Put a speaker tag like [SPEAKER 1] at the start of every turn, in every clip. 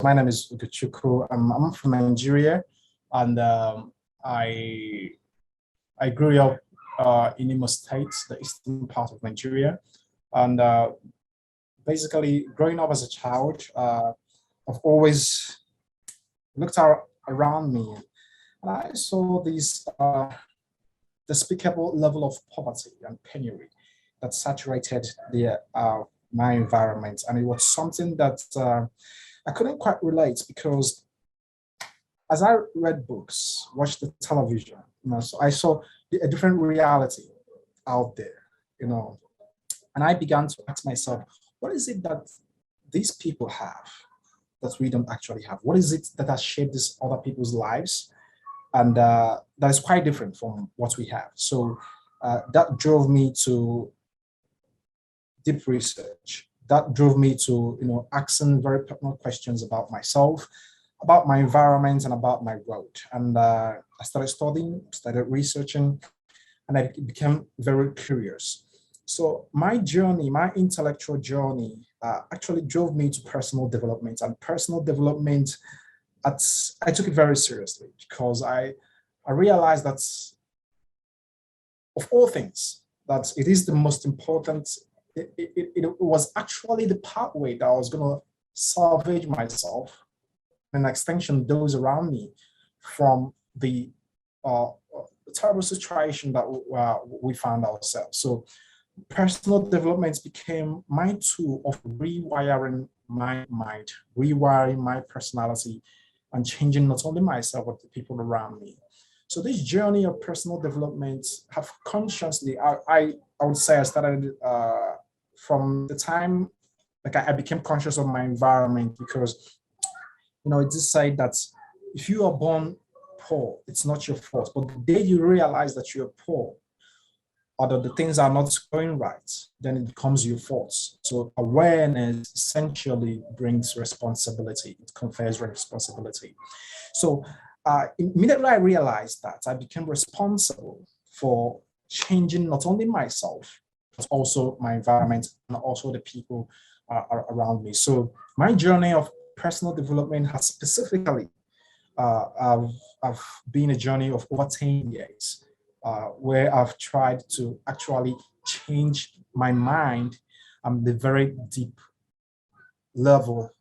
[SPEAKER 1] My name is Ugo Chukwu. I'm from Nigeria, and I I grew up in Imo State, the eastern part of Nigeria, and basically growing up as a child, I've always looked out around me, and I saw this despicable level of poverty and penury that saturated my environment, and it was something that I couldn't quite relate because as I read books, watched the television, so I saw a different reality out there, you know, and I began to ask myself, what is it that these people have that we don't actually have? What is it that has shaped these other people's lives? And that is quite different from what we have. So that drove me to deep research. That drove me to, asking very personal questions about myself, about my environment, and about my world. And I started studying, started researching, and I became very curious. So my journey, my intellectual journey, actually drove me to personal development. And personal development, I took it very seriously because I realized that of all things, that it is the most important. It was actually the pathway that I was going to salvage myself and extension those around me from the terrible situation that we found ourselves. So personal development became my tool of rewiring my mind, rewiring my personality, and changing not only myself, but the people around me. So this journey of personal development have consciously, I would say I started from the time like I became conscious of my environment because, it's just said that if you are born poor, it's not your fault. But the day you realize that you're poor, or that the things are not going right, then it becomes your fault. So awareness essentially brings responsibility. It confers responsibility. So immediately I realized that I became responsible for changing not only myself, but also my environment and also the people around me. So my journey of personal development has specifically I've been a journey of over 10 years where I've tried to actually change my mind the very deep level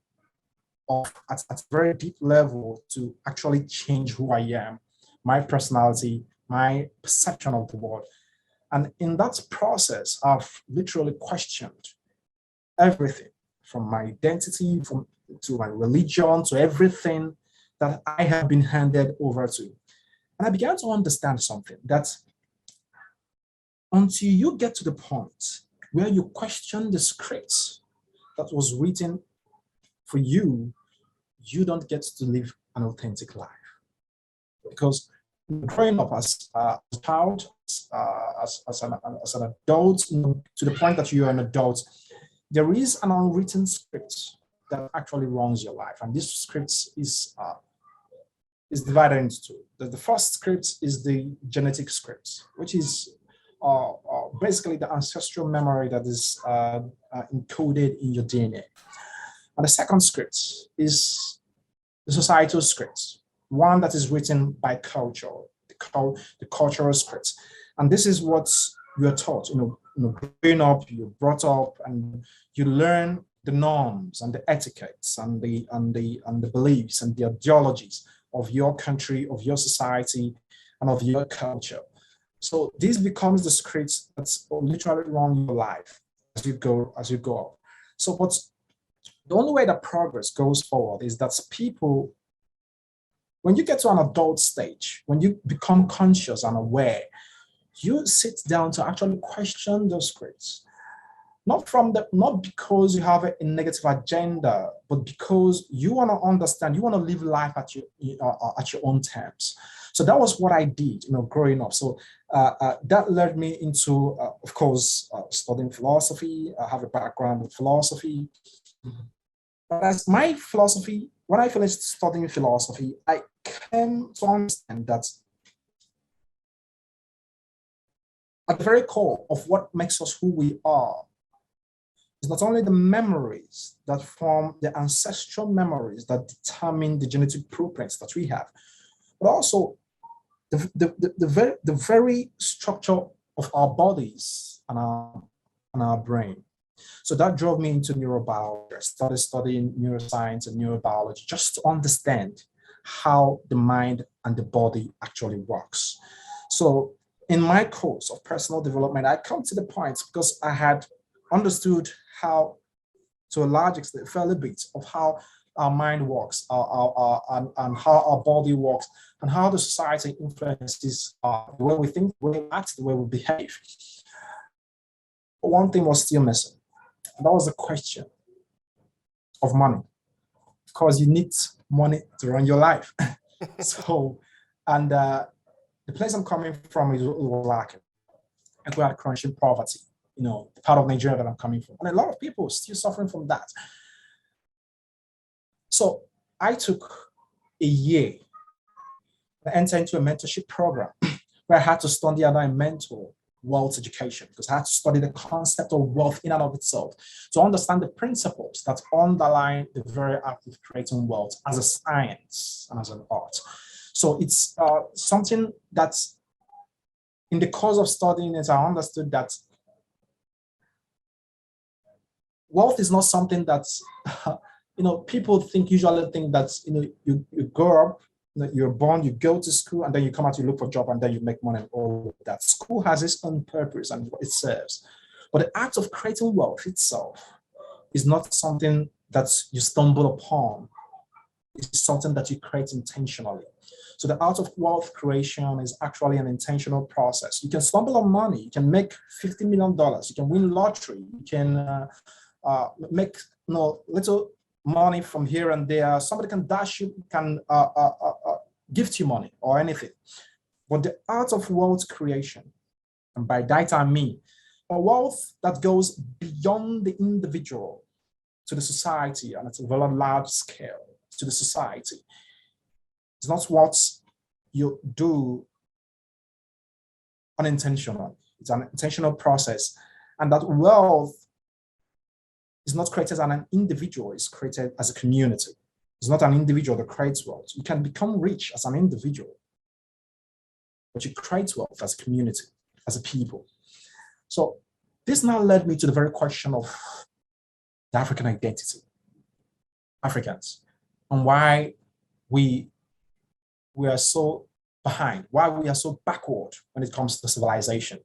[SPEAKER 1] at a very deep level to actually change who I am, my personality, my perception of the world. And in that process, I've literally questioned everything from my identity, to my religion, to everything that I have been handed over to. And I began to understand something that until you get to the point where you question the script that was written for you, you don't get to live an authentic life. Because growing up as a child, as an adult, to the point that you are an adult, there is an unwritten script that actually runs your life. And this script is divided into two. The first script is the genetic script, which is basically the ancestral memory that is encoded in your DNA. And the second script is the societal script, one that is written by culture, the cultural script. And this is what you're taught, growing up, you're brought up, and you learn the norms and the etiquettes and the beliefs and the ideologies of your country, of your society, and of your culture. So this becomes the script that's literally run your life as you go up. So the only way that progress goes forward is that people, when you get to an adult stage, when you become conscious and aware, you sit down to actually question those scripts. Not because you have a negative agenda, but because you want to understand, you want to live life at your own terms. So that was what I did, growing up. So that led me into, of course, studying philosophy. I have a background in philosophy. But as my philosophy, when I finished studying philosophy, I came to understand that at the very core of what makes us who we are It's not only the memories that form the ancestral memories that determine the genetic blueprints that we have, but also the very structure of our bodies and our brain. So that drove me into neurobiology. I started studying neuroscience and neurobiology just to understand how the mind and the body actually works. So in my course of personal development, I come to the point because I had understood how, to a large extent, a fairly bit of how our mind works, and how our body works, and how the society influences the way we think, the way we act, the way we behave. But one thing was still missing, and that was the question of money. Of course, you need money to run your life. So, and the place I'm coming from is lacking. And we are crunching poverty, the part of Nigeria that I'm coming from. And a lot of people are still suffering from that. So I took a year to enter into a mentorship program where I had to study under a mentor wealth education, because I had to study the concept of wealth in and of itself to understand the principles that underlie the very act of creating wealth as a science and as an art. So it's something that's, in the course of studying it, I understood that wealth is not something that's, people usually think that, you grow up, you're born, you go to school, and then you come out, you look for a job, and then you make money and all of that. School has its own purpose and what it serves. But the act of creating wealth itself is not something that you stumble upon. It's something that you create intentionally. So the art of wealth creation is actually an intentional process. You can stumble on money, you can make $50 million, you can win lottery, you can make little money from here and there. Somebody can dash you, can gift you money or anything. But the art of wealth creation, and by that I mean a wealth that goes beyond the individual to the society, and at a very large scale to the society. It's not what you do unintentionally. It's an intentional process. And that wealth is not created as an individual, it's created as a community. It's not an individual that creates wealth. You can become rich as an individual, but you create wealth as a community, as a people. So this now led me to the very question of the African identity, Africans, and why we are so behind, why we are so backward when it comes to civilization.